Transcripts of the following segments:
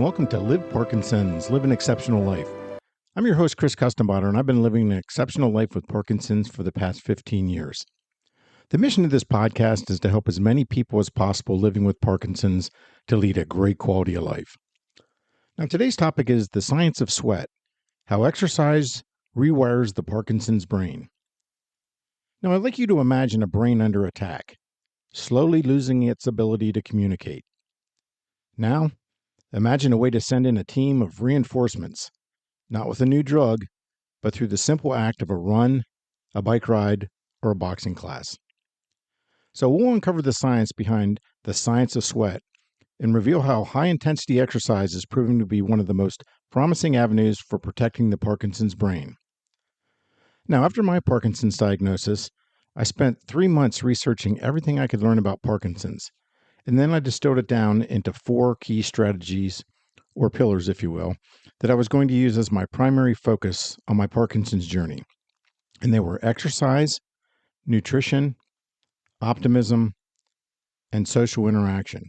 welcome to Live Parkinson's, Live an Exceptional Life. I'm your host, Chris Custenbotter, and I've been living an exceptional life with Parkinson's for the past 15 years. The mission of this podcast is to help as many people as possible living with Parkinson's to lead a great quality of life. Now, today's topic is the science of sweat, how exercise rewires the Parkinson's brain. Now, I'd like you to imagine a brain under attack, slowly losing its ability to communicate. Now, imagine a way to send in a team of reinforcements, not with a new drug, but through the simple act of a run, a bike ride, or a boxing class. So we'll uncover the science behind the science of sweat and reveal how high-intensity exercise is proving to be one of the most promising avenues for protecting the Parkinson's brain. Now, after my Parkinson's diagnosis, I spent 3 months researching everything I could learn about Parkinson's. And then I distilled it down into 4 key strategies, or pillars, if you will, that I was going to use as my primary focus on my Parkinson's journey. And they were exercise, nutrition, optimism, and social interaction.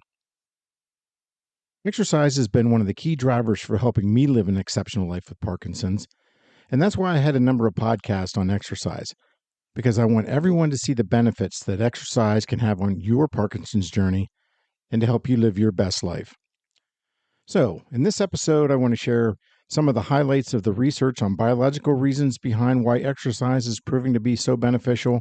Exercise has been one of the key drivers for helping me live an exceptional life with Parkinson's. And that's why I had a number of podcasts on exercise, because I want everyone to see the benefits that exercise can have on your Parkinson's journey and to help you live your best life. So, in this episode, I want to share some of the highlights of the research on biological reasons behind why exercise is proving to be so beneficial,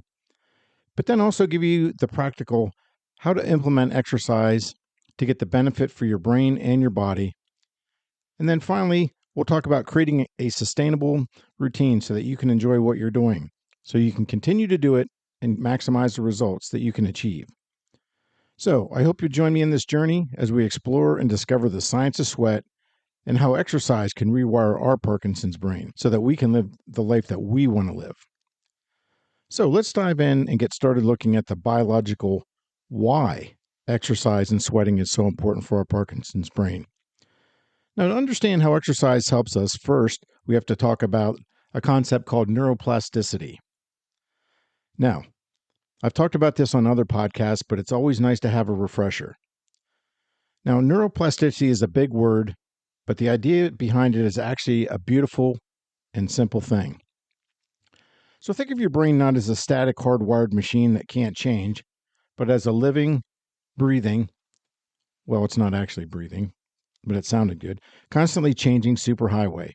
but then also give you the practical how to implement exercise to get the benefit for your brain and your body. And then finally, we'll talk about creating a sustainable routine so that you can enjoy what you're doing, so you can continue to do it and maximize the results that you can achieve. So, I hope you join me in this journey as we explore and discover the science of sweat and how exercise can rewire our Parkinson's brain so that we can live the life that we want to live. So, let's dive in and get started looking at the biological why exercise and sweating is so important for our Parkinson's brain. Now, to understand how exercise helps us, first, we have to talk about a concept called neuroplasticity. Now, I've talked about this on other podcasts, but it's always nice to have a refresher. Now, neuroplasticity is a big word, but the idea behind it is actually a beautiful and simple thing. So think of your brain not as a static, hardwired machine that can't change, but as a living, breathing, well, it's not actually breathing, but it sounded good, constantly changing superhighway.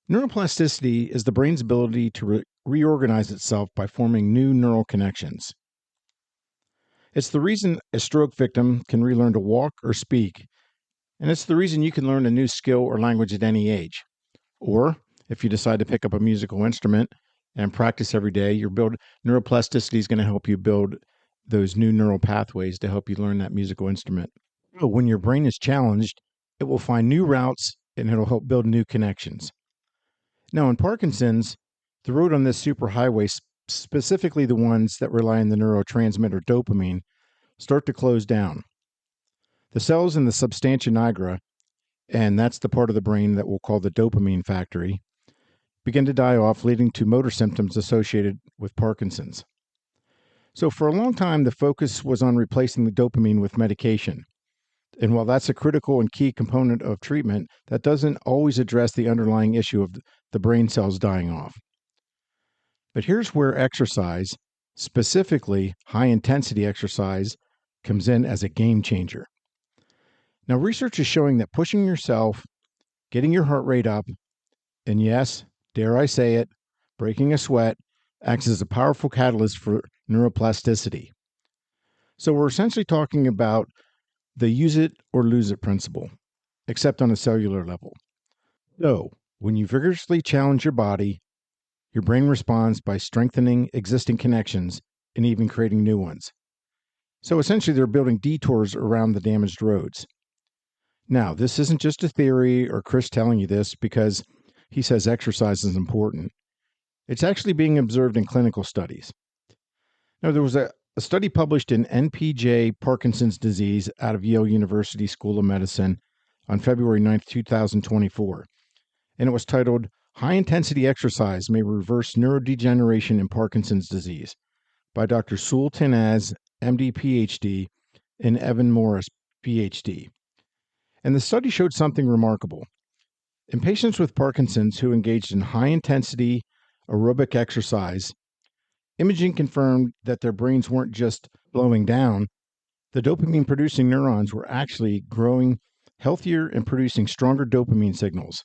Neuroplasticity is the brain's ability to reorganize itself by forming new neural connections. It's the reason a stroke victim can relearn to walk or speak, and it's the reason you can learn a new skill or language at any age. Or, if you decide to pick up a musical instrument and practice every day, neuroplasticity is going to help you build those new neural pathways to help you learn that musical instrument. So when your brain is challenged, it will find new routes and it'll help build new connections. Now, in Parkinson's, the road on this superhighway, specifically the ones that rely on the neurotransmitter dopamine, start to close down. The cells in the substantia nigra, and that's the part of the brain that we'll call the dopamine factory, begin to die off, leading to motor symptoms associated with Parkinson's. So for a long time, the focus was on replacing the dopamine with medication. And while that's a critical and key component of treatment, that doesn't always address the underlying issue of the brain cells dying off. But here's where exercise, specifically high-intensity exercise, comes in as a game changer. Now, research is showing that pushing yourself, getting your heart rate up, and yes, dare I say it, breaking a sweat, acts as a powerful catalyst for neuroplasticity. So we're essentially talking about the use it or lose it principle, except on a cellular level. So, when you vigorously challenge your body, your brain responds by strengthening existing connections and even creating new ones. So essentially, they're building detours around the damaged roads. Now, this isn't just a theory or Chris telling you this because he says exercise is important. It's actually being observed in clinical studies. Now, there was a study published in NPJ Parkinson's Disease out of Yale University School of Medicine on February 9th, 2024, and it was titled, High-Intensity Exercise May Reverse Neurodegeneration in Parkinson's Disease by Dr. Sul Tenaz, MD, PhD, and Evan Morris, PhD. And the study showed something remarkable. In patients with Parkinson's who engaged in high-intensity aerobic exercise, imaging confirmed that their brains weren't just slowing down. The dopamine-producing neurons were actually growing healthier and producing stronger dopamine signals.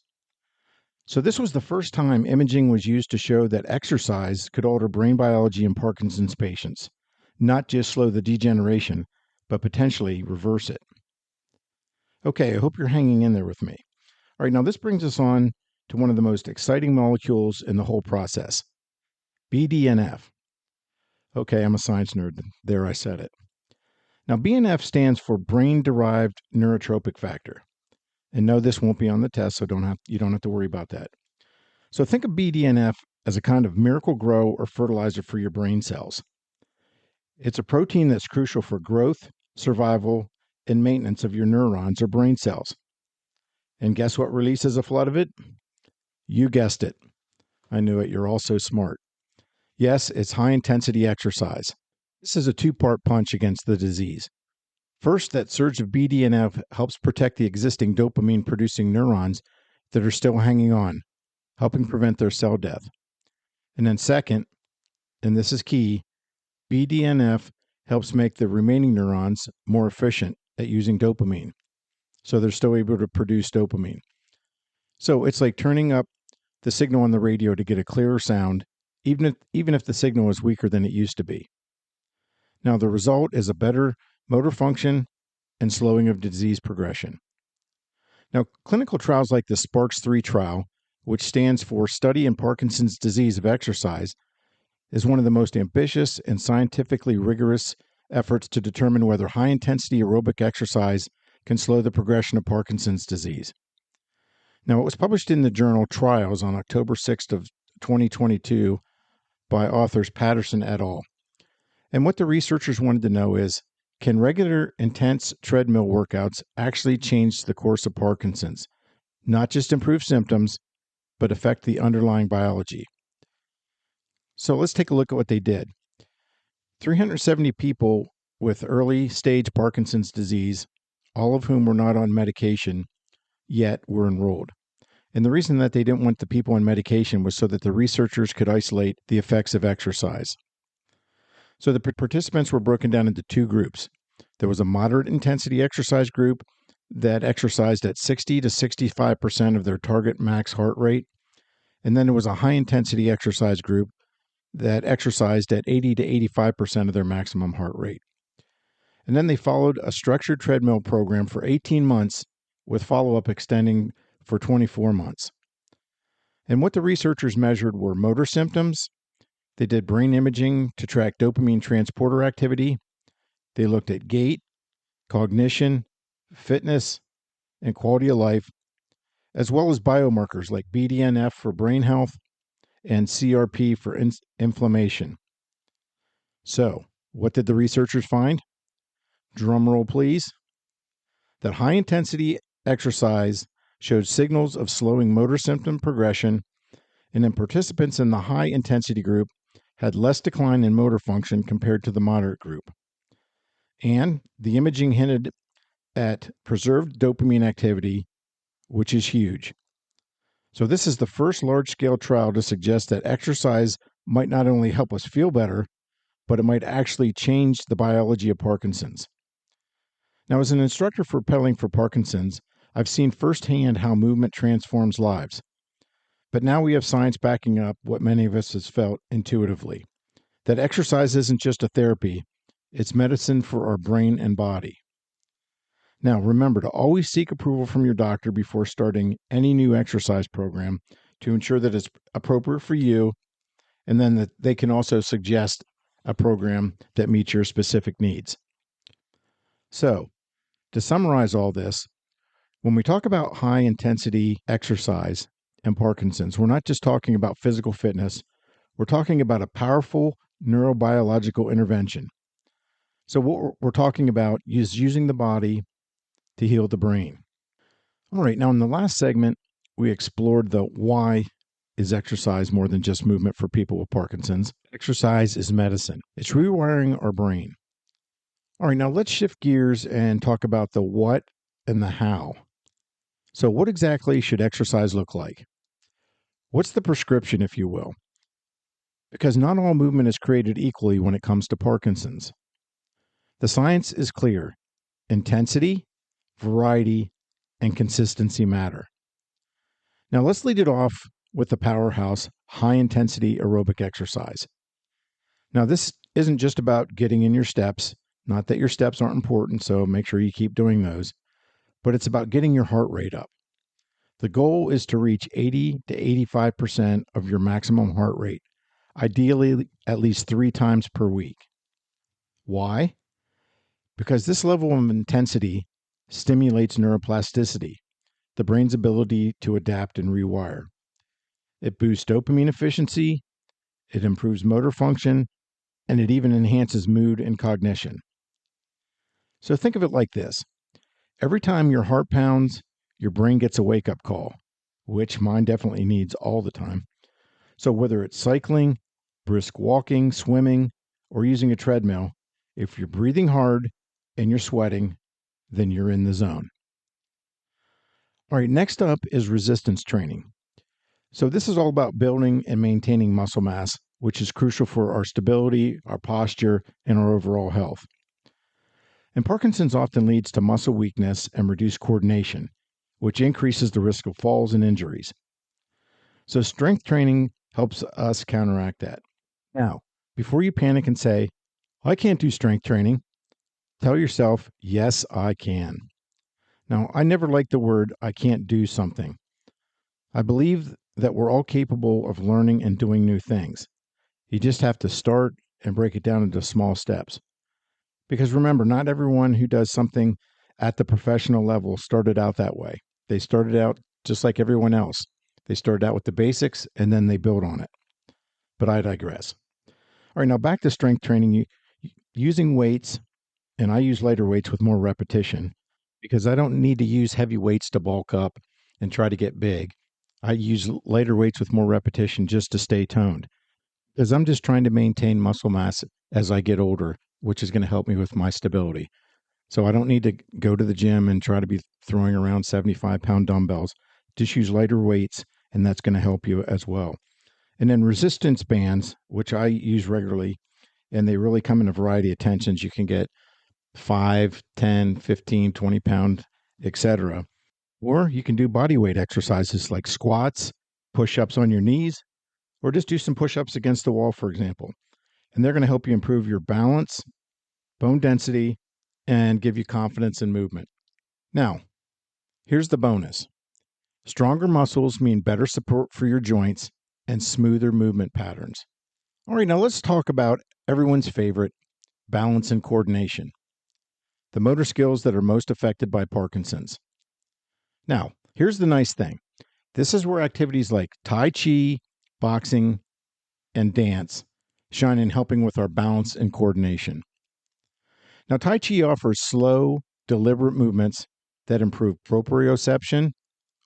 So this was the first time imaging was used to show that exercise could alter brain biology in Parkinson's patients, not just slow the degeneration, but potentially reverse it. Okay, I hope you're hanging in there with me. All right, now this brings us on to one of the most exciting molecules in the whole process, BDNF. Okay, I'm a science nerd. There, I said it. Now, BDNF stands for Brain-Derived Neurotrophic Factor. And no, this won't be on the test, so you don't have to worry about that. So think of BDNF as a kind of miracle grow or fertilizer for your brain cells. It's a protein that's crucial for growth, survival, and maintenance of your neurons or brain cells. And guess what releases a flood of it? You guessed it. I knew it. You're all so smart. Yes, it's high-intensity exercise. This is a two-part punch against the disease. First, that surge of BDNF helps protect the existing dopamine-producing neurons that are still hanging on, helping prevent their cell death. And then second, and this is key, BDNF helps make the remaining neurons more efficient at using dopamine, so they're still able to produce dopamine. So it's like turning up the signal on the radio to get a clearer sound, even if the signal is weaker than it used to be. Now, the result is a better motor function and slowing of disease progression. Now, clinical trials like the SPARKS-3 trial, which stands for Study in Parkinson's Disease of Exercise, is one of the most ambitious and scientifically rigorous efforts to determine whether high-intensity aerobic exercise can slow the progression of Parkinson's disease. Now, it was published in the journal Trials on October 6th of 2022 by authors Patterson et al. And what the researchers wanted to know is, can regular intense treadmill workouts actually change the course of Parkinson's, not just improve symptoms, but affect the underlying biology? So let's take a look at what they did. 370 people with early stage Parkinson's disease, all of whom were not on medication yet, were enrolled. And the reason that they didn't want the people on medication was so that the researchers could isolate the effects of exercise. So the participants were broken down into two groups. There was a moderate intensity exercise group that exercised at 60 to 65% of their target max heart rate. And then there was a high intensity exercise group that exercised at 80 to 85% of their maximum heart rate. And then they followed a structured treadmill program for 18 months with follow-up extending for 24 months. And what the researchers measured were motor symptoms. They did brain imaging to track dopamine transporter activity. They looked at gait, cognition, fitness, and quality of life, as well as biomarkers like BDNF for brain health and CRP for inflammation. So, what did the researchers find? Drum roll, please. That high-intensity exercise showed signals of slowing motor symptom progression, and in participants in the high-intensity group had less decline in motor function compared to the moderate group. And the imaging hinted at preserved dopamine activity, which is huge. So this is the first large-scale trial to suggest that exercise might not only help us feel better, but it might actually change the biology of Parkinson's. Now, as an instructor for pedaling for Parkinson's, I've seen firsthand how movement transforms lives. But now we have science backing up what many of us has felt intuitively, that exercise isn't just a therapy, it's medicine for our brain and body. Now, remember to always seek approval from your doctor before starting any new exercise program to ensure that it's appropriate for you, and then that they can also suggest a program that meets your specific needs. So, to summarize all this, when we talk about high-intensity exercise and Parkinson's, we're not just talking about physical fitness, we're talking about a powerful neurobiological intervention. So what we're talking about is using the body to heal the brain. All right, now in the last segment, we explored the why is exercise more than just movement for people with Parkinson's. Exercise is medicine. It's rewiring our brain. All right, now let's shift gears and talk about the what and the how. So, what exactly should exercise look like? What's the prescription, if you will? Because not all movement is created equally when it comes to Parkinson's. The science is clear: intensity, variety, and consistency matter. Now, let's lead it off with the powerhouse high intensity aerobic exercise. Now, this isn't just about getting in your steps, not that your steps aren't important, so make sure you keep doing those, but it's about getting your heart rate up. The goal is to reach 80 to 85% of your maximum heart rate, ideally at least 3 times per week. Why? Because this level of intensity stimulates neuroplasticity, the brain's ability to adapt and rewire. It boosts dopamine efficiency, it improves motor function, and it even enhances mood and cognition. So think of it like this: every time your heart pounds, your brain gets a wake up call, which mine definitely needs all the time. So whether it's cycling, brisk walking, swimming, or using a treadmill, if you're breathing hard and you're sweating, then you're in the zone. All right, next up is resistance training. So this is all about building and maintaining muscle mass, which is crucial for our stability, our posture, and our overall health. And Parkinson's often leads to muscle weakness and reduced coordination, which increases the risk of falls and injuries. So strength training helps us counteract that. Now, before you panic and say, I can't do strength training, tell yourself, yes, I can. Now, I never like the word I can't do something. I believe that we're all capable of learning and doing new things. You just have to start and break it down into small steps. Because remember, not everyone who does something at the professional level started out that way. They started out just like everyone else. They started out with the basics and then they build on it. But I digress. All right, now back to strength training. Using weights, and I use lighter weights with more repetition because I don't need to use heavy weights to bulk up and try to get big. I use lighter weights with more repetition just to stay toned because I'm just trying to maintain muscle mass as I get older, which is going to help me with my stability. So I don't need to go to the gym and try to be throwing around 75-pound dumbbells. Just use lighter weights, and that's going to help you as well. And then resistance bands, which I use regularly, and they really come in a variety of tensions. You can get 5, 10, 15, 20-pound, etc. Or you can do body weight exercises like squats, push-ups on your knees, or just do some push-ups against the wall, for example. And they're going to help you improve your balance, bone density, and give you confidence in movement. Now, here's the bonus. Stronger muscles mean better support for your joints and smoother movement patterns. All right, now let's talk about everyone's favorite, balance and coordination, the motor skills that are most affected by Parkinson's. Now, here's the nice thing. This is where activities like Tai Chi, boxing, and dance shine in helping with our balance and coordination. Now, Tai Chi offers slow, deliberate movements that improve proprioception,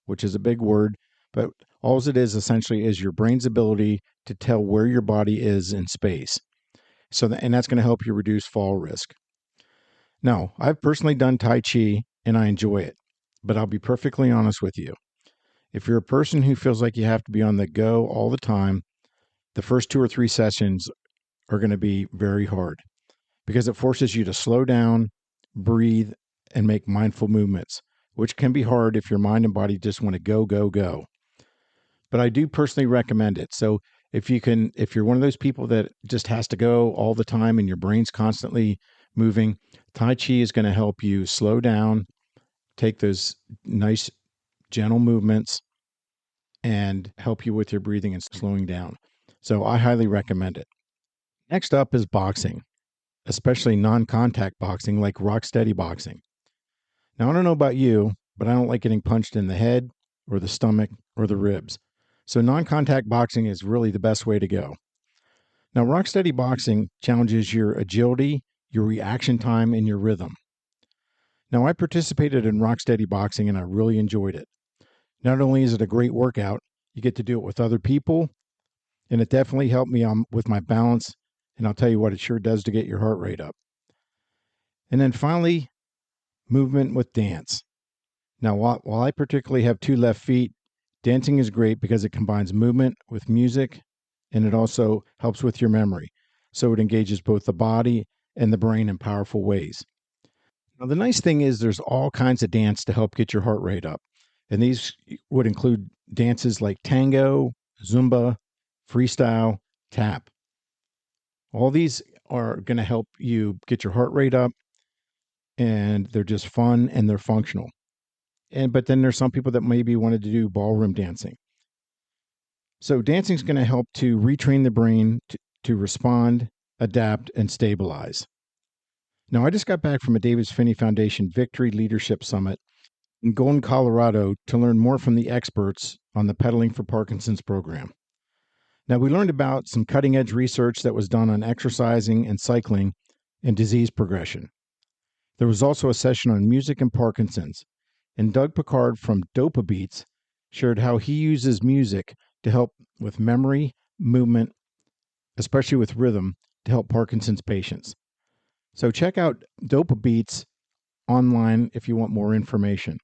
which is a big word, but all it is essentially is your brain's ability to tell where your body is in space. And that's going to help you reduce fall risk. Now, I've personally done Tai Chi and I enjoy it, but I'll be perfectly honest with you. If you're a person who feels like you have to be on the go all the time, the first 2 or 3 sessions are going to be very hard because it forces you to slow down, breathe, and make mindful movements, which can be hard if your mind and body just want to go, go, go. But I do personally recommend it. So if you're one of those people that just has to go all the time and your brain's constantly moving, Tai Chi is going to help you slow down, take those nice, gentle movements, and help you with your breathing and slowing down. So I highly recommend it. Next up is boxing, especially non-contact boxing like rock steady boxing. Now, I don't know about you, but I don't like getting punched in the head or the stomach or the ribs. So non-contact boxing is really the best way to go. Now, rock steady boxing challenges your agility, your reaction time, and your rhythm. Now, I participated in rock steady boxing and I really enjoyed it. Not only is it a great workout, you get to do it with other people, and it definitely helped me with my balance. And I'll tell you what, it sure does to get your heart rate up. And then finally, movement with dance. Now, while I particularly have two left feet, dancing is great because it combines movement with music and it also helps with your memory. So it engages both the body and the brain in powerful ways. Now, the nice thing is there's all kinds of dance to help get your heart rate up. And these would include dances like tango, Zumba, freestyle, tap. All these are going to help you get your heart rate up, and they're just fun and they're functional. But then there's some people that maybe wanted to do ballroom dancing. So dancing is going to help to retrain the brain to respond, adapt, and stabilize. Now, I just got back from a Davis Finney Foundation Victory Leadership Summit in Golden, Colorado to learn more from the experts on the Pedaling for Parkinson's program. Now, we learned about some cutting edge research that was done on exercising and cycling and disease progression. There was also a session on music and Parkinson's, and Doug Picard from DopaBeats shared how he uses music to help with memory, movement, especially with rhythm, to help Parkinson's patients. So check out DopaBeats online if you want more information.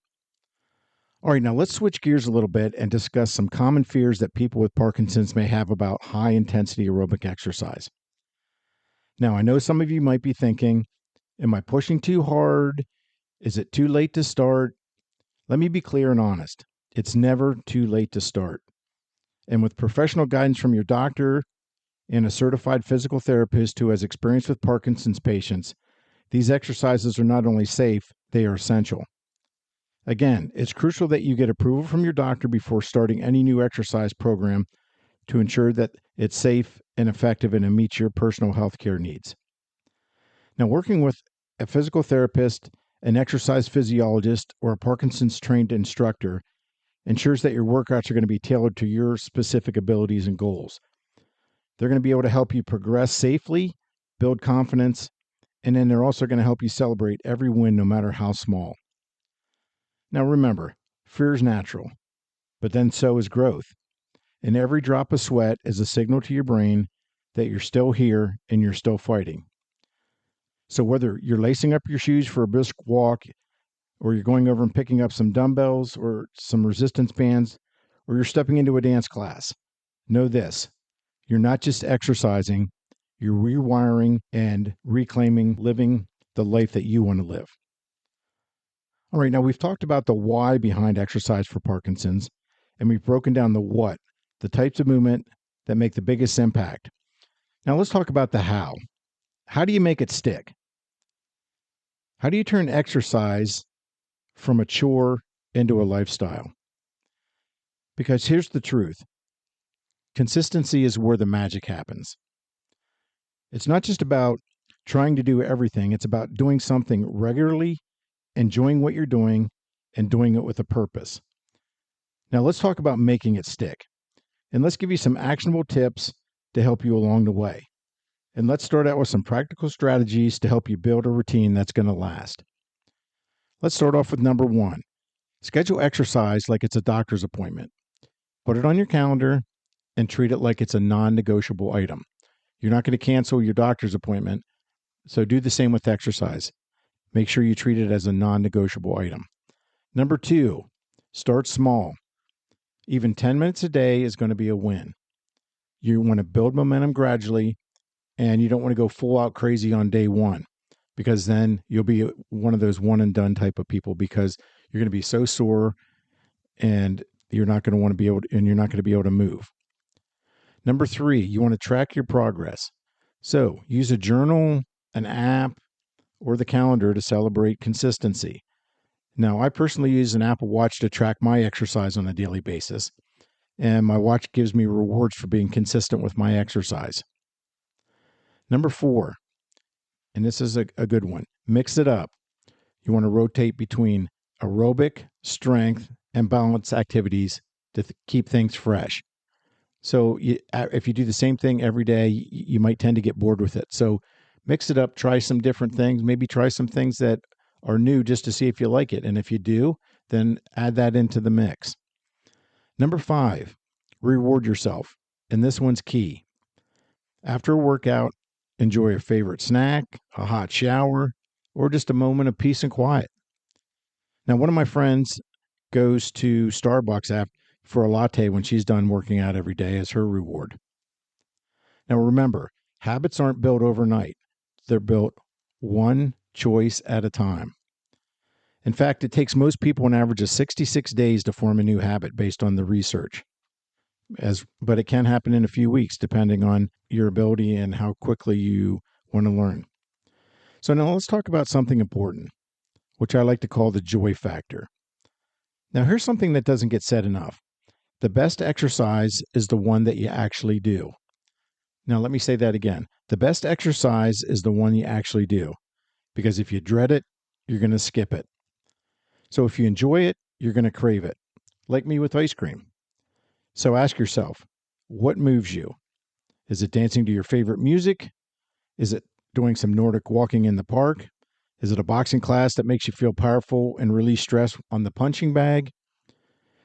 All right, now let's switch gears a little bit and discuss some common fears that people with Parkinson's may have about high intensity aerobic exercise. Now, I know some of you might be thinking, am I pushing too hard? Is it too late to start? Let me be clear and honest. It's never too late to start. And with professional guidance from your doctor and a certified physical therapist who has experience with Parkinson's patients, these exercises are not only safe, they are essential. Again, it's crucial that you get approval from your doctor before starting any new exercise program to ensure that it's safe and effective and it meets your personal health care needs. Now, working with a physical therapist, an exercise physiologist, or a Parkinson's trained instructor ensures that your workouts are going to be tailored to your specific abilities and goals. They're going to be able to help you progress safely, build confidence, and then they're also going to help you celebrate every win, no matter how small. Now remember, fear is natural, but then so is growth. And every drop of sweat is a signal to your brain that you're still here and you're still fighting. So whether you're lacing up your shoes for a brisk walk, or you're going over and picking up some dumbbells or some resistance bands, or you're stepping into a dance class, know this: you're not just exercising, you're rewiring and reclaiming living the life that you want to live. All right, now we've talked about the why behind exercise for Parkinson's, and we've broken down the what, the types of movement that make the biggest impact. Now let's talk about the how. How do you make it stick? How do you turn exercise from a chore into a lifestyle? Because here's the truth: consistency is where the magic happens. It's not just about trying to do everything, it's about doing something regularly, enjoying what you're doing, and doing it with a purpose. Now, let's talk about making it stick. And let's give you some actionable tips to help you along the way. And let's start out with some practical strategies to help you build a routine that's going to last. Let's start off with number one: schedule exercise like it's a doctor's appointment. Put it on your calendar and treat it like it's a non-negotiable item. You're not going to cancel your doctor's appointment, so do the same with exercise. Make sure you treat it as a non-negotiable item. Number two, start small. Even 10 minutes a day is going to be a win. You want to build momentum gradually, and you don't want to go full out crazy on day one, because then you'll be one of those one and done type of people, because you're going to be so sore and you're not going to want to be able to, and you're not going to be able to move. Number three, you want to track your progress. So use a journal, an app, or the calendar to celebrate consistency. Now, I personally use an Apple Watch to track my exercise on a daily basis, and my watch gives me rewards for being consistent with my exercise. Number four, and this is a good one, mix it up. You want to rotate between aerobic, strength, and balance activities to keep things fresh. So if you do the same thing every day, you might tend to get bored with it. So mix it up, try some different things, maybe try some things that are new just to see if you like it. And if you do, then add that into the mix. Number five, reward yourself. And this one's key. After a workout, enjoy a favorite snack, a hot shower, or just a moment of peace and quiet. Now, one of my friends goes to Starbucks for a latte when she's done working out every day as her reward. Now remember, habits aren't built overnight. They're built one choice at a time. In fact, it takes most people an average of 66 days to form a new habit based on the research. But it can happen in a few weeks depending on your ability and how quickly you want to learn. So now let's talk about something important, which I like to call the joy factor. Now here's something that doesn't get said enough. The best exercise is the one that you actually do. Now let me say that again. The best exercise is the one you actually do, because if you dread it, you're going to skip it. So if you enjoy it, you're going to crave it, like me with ice cream. So ask yourself, what moves you? Is it dancing to your favorite music? Is it doing some Nordic walking in the park? Is it a boxing class that makes you feel powerful and release stress on the punching bag?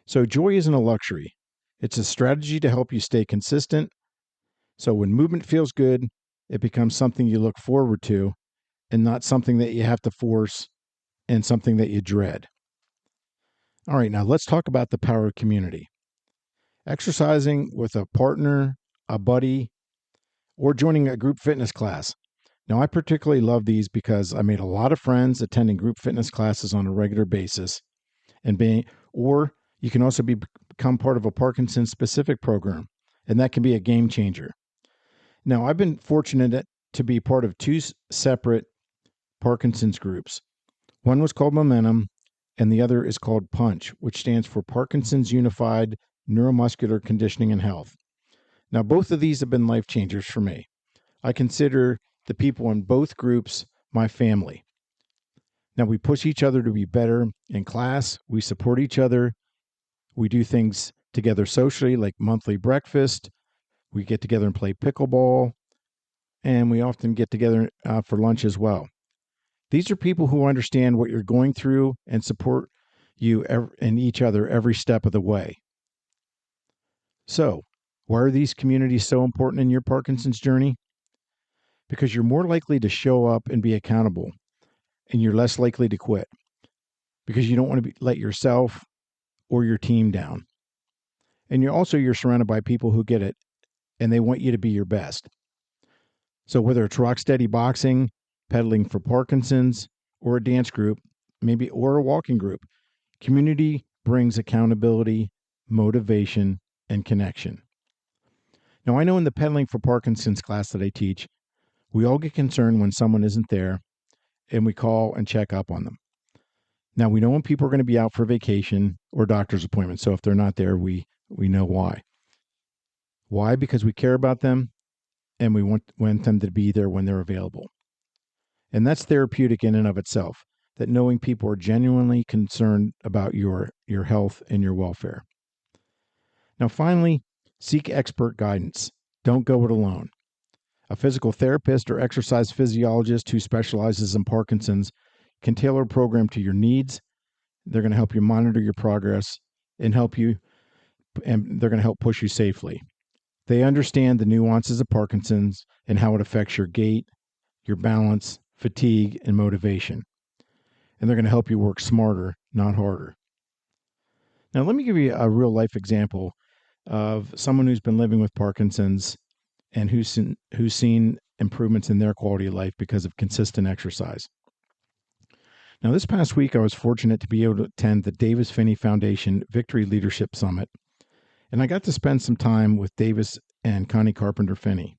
So joy isn't a luxury. It's a strategy to help you stay consistent. So when movement feels good, it becomes something you look forward to and not something that you have to force and something that you dread. All right, now let's talk about the power of community. Exercising with a partner, a buddy, or joining a group fitness class. Now, I particularly love these because I made a lot of friends attending group fitness classes on a regular basis, or you can also become part of a Parkinson specific program, and that can be a game changer. Now, I've been fortunate to be part of two separate Parkinson's groups. One was called Momentum, and the other is called Punch, which stands for Parkinson's Unified Neuromuscular Conditioning and Health. Now, both of these have been life changers for me. I consider the people in both groups my family. Now, we push each other to be better in class. We support each other. We do things together socially, like monthly breakfast. We get together and play pickleball. And we often get together for lunch as well. These are people who understand what you're going through and support you and each other every step of the way. So, why are these communities so important in your Parkinson's journey? Because you're more likely to show up and be accountable, and you're less likely to quit because you don't want to let yourself or your team down. And you're surrounded by people who get it, and they want you to be your best. So whether it's Rocksteady Boxing, pedaling for Parkinson's, or a dance group, or a walking group, community brings accountability, motivation, and connection. Now, I know in the pedaling for Parkinson's class that I teach, we all get concerned when someone isn't there, and we call and check up on them. Now, we know when people are going to be out for vacation or doctor's appointments, so if they're not there, we know why. Why? Because we care about them, and we want them to be there when they're available. And that's therapeutic in and of itself, that knowing people are genuinely concerned about your health and your welfare. Now, finally, seek expert guidance. Don't go it alone. A physical therapist or exercise physiologist who specializes in Parkinson's can tailor a program to your needs. They're going to help you monitor your progress and they're going to help push you safely. They understand the nuances of Parkinson's and how it affects your gait, your balance, fatigue, and motivation. And they're going to help you work smarter, not harder. Now, let me give you a real life example of someone who's been living with Parkinson's and who's seen improvements in their quality of life because of consistent exercise. Now, this past week, I was fortunate to be able to attend the Davis Phinney Foundation Victory Leadership Summit, and I got to spend some time with Davis and Connie Carpenter Phinney.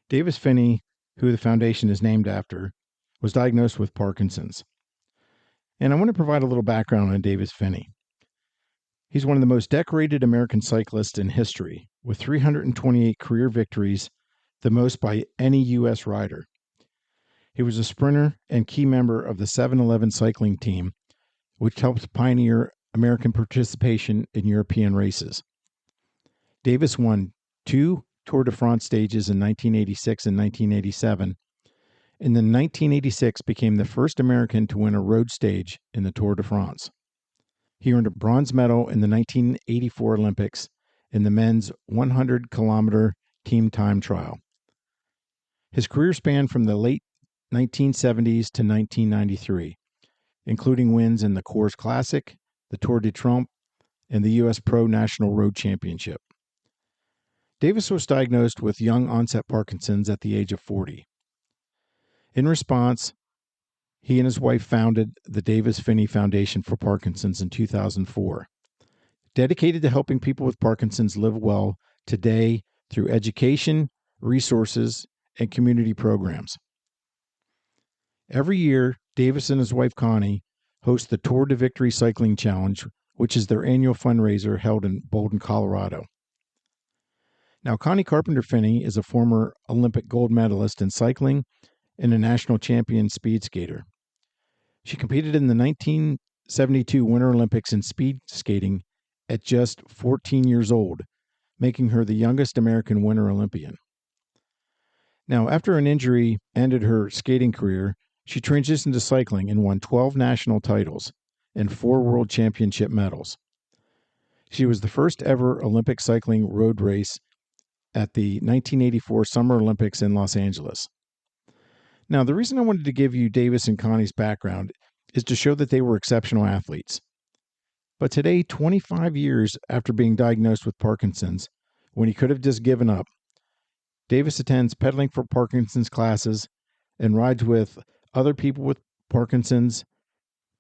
Davis Phinney, who the foundation is named after, was diagnosed with Parkinson's. And I want to provide a little background on Davis Phinney. He's one of the most decorated American cyclists in history, with 328 career victories, the most by any U.S. rider. He was a sprinter and key member of the 7-Eleven cycling team, which helped pioneer American participation in European races. Davis won 2 Tour de France stages in 1986 and 1987, and then 1986 became the first American to win a road stage in the Tour de France. He earned a bronze medal in the 1984 Olympics in the men's 100-kilometer team time trial. His career spanned from the late 1970s to 1993, including wins in the Coors Classic, the Tour de Trump, and the U.S. Pro National Road Championship. Davis was diagnosed with young onset Parkinson's at the age of 40. In response, he and his wife founded the Davis Phinney Foundation for Parkinson's in 2004, dedicated to helping people with Parkinson's live well today through education, resources, and community programs. Every year, Davis and his wife Connie host the Tour de Victory Cycling Challenge, which is their annual fundraiser held in Boulder, Colorado. Now, Connie Carpenter Phinney is a former Olympic gold medalist in cycling and a national champion speed skater. She competed in the 1972 Winter Olympics in speed skating at just 14 years old, making her the youngest American Winter Olympian. Now, after an injury ended her skating career, she transitioned to cycling and won 12 national titles and 4 world championship medals. She was the first ever Olympic cycling road race at the 1984 Summer Olympics in Los Angeles. Now, the reason I wanted to give you Davis and Connie's background is to show that they were exceptional athletes. But today, 25 years after being diagnosed with Parkinson's, when he could have just given up, Davis attends pedaling for Parkinson's classes and rides with other people with Parkinson's,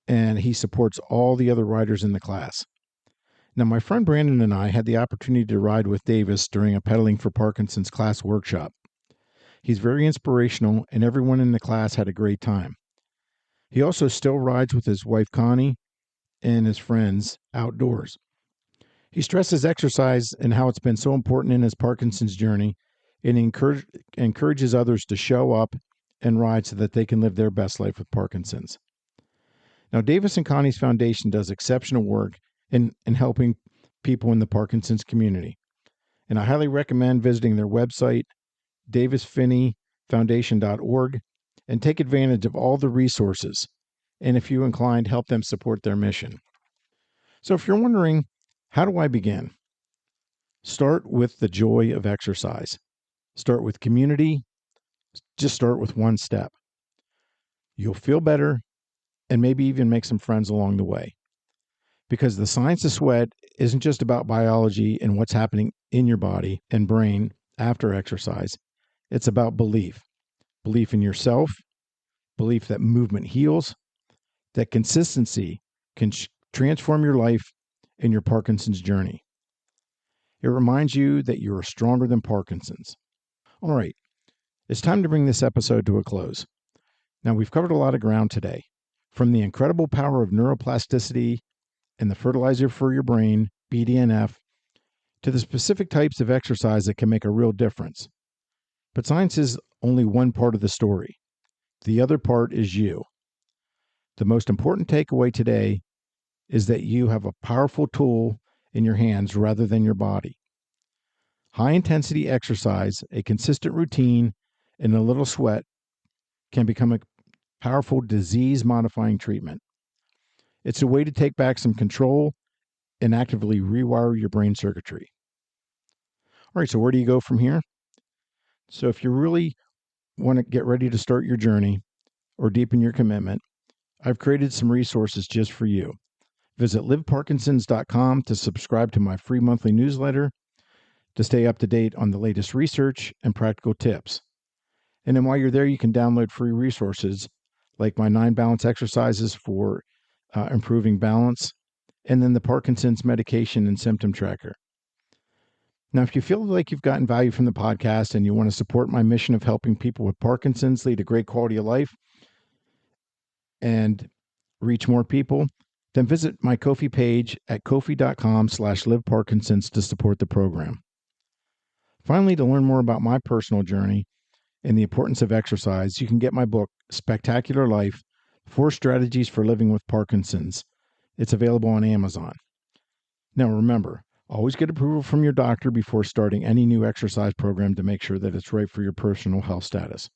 and he supports all the other riders in the class. Now, my friend Brandon and I had the opportunity to ride with Davis during a Pedaling for Parkinson's class workshop. He's very inspirational, and everyone in the class had a great time. He also still rides with his wife Connie and his friends outdoors. He stresses exercise and how it's been so important in his Parkinson's journey, and encourages others to show up and ride so that they can live their best life with Parkinson's. Now, Davis and Connie's foundation does exceptional work in helping people in the Parkinson's community. And I highly recommend visiting their website, davisphinneyfoundation.org, and take advantage of all the resources. And if you're inclined, help them support their mission. So if you're wondering, how do I begin? Start with the joy of exercise. Start with community. Just start with one step. You'll feel better and maybe even make some friends along the way. Because the science of sweat isn't just about biology and what's happening in your body and brain after exercise. It's about belief. Belief in yourself, belief that movement heals, that consistency can transform your life and your Parkinson's journey. It reminds you that you are stronger than Parkinson's. All right, it's time to bring this episode to a close. Now, we've covered a lot of ground today, from the incredible power of neuroplasticity and the fertilizer for your brain, BDNF, to the specific types of exercise that can make a real difference. But science is only one part of the story. The other part is you. The most important takeaway today is that you have a powerful tool in your hands rather than your body. High-intensity exercise, a consistent routine, and a little sweat can become a powerful disease-modifying treatment. It's a way to take back some control and actively rewire your brain circuitry. All right, so where do you go from here? So if you really want to get ready to start your journey or deepen your commitment, I've created some resources just for you. Visit liveparkinsons.com to subscribe to my free monthly newsletter to stay up to date on the latest research and practical tips. And then while you're there, you can download free resources like my 9 balance exercises for improving balance, and then the Parkinson's medication and symptom tracker. Now, if you feel like you've gotten value from the podcast and you want to support my mission of helping people with Parkinson's lead a great quality of life and reach more people, then visit my Ko-fi page at kofi.com/liveparkinsons to support the program. Finally, to learn more about my personal journey and the importance of exercise, you can get my book, Spectacular Life, 4 Strategies for Living with Parkinson's. It's available on Amazon. Now, remember, always get approval from your doctor before starting any new exercise program to make sure that it's right for your personal health status.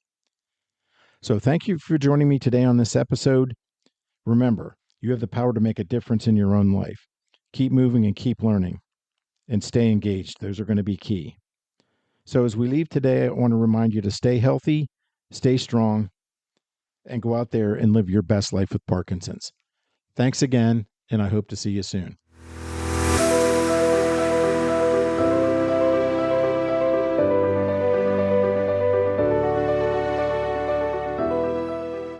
So thank you for joining me today on this episode. Remember, you have the power to make a difference in your own life. Keep moving and keep learning, and stay engaged. Those are going to be key. So as we leave today, I want to remind you to stay healthy, stay strong, and go out there and live your best life with Parkinson's. Thanks again, and I hope to see you soon.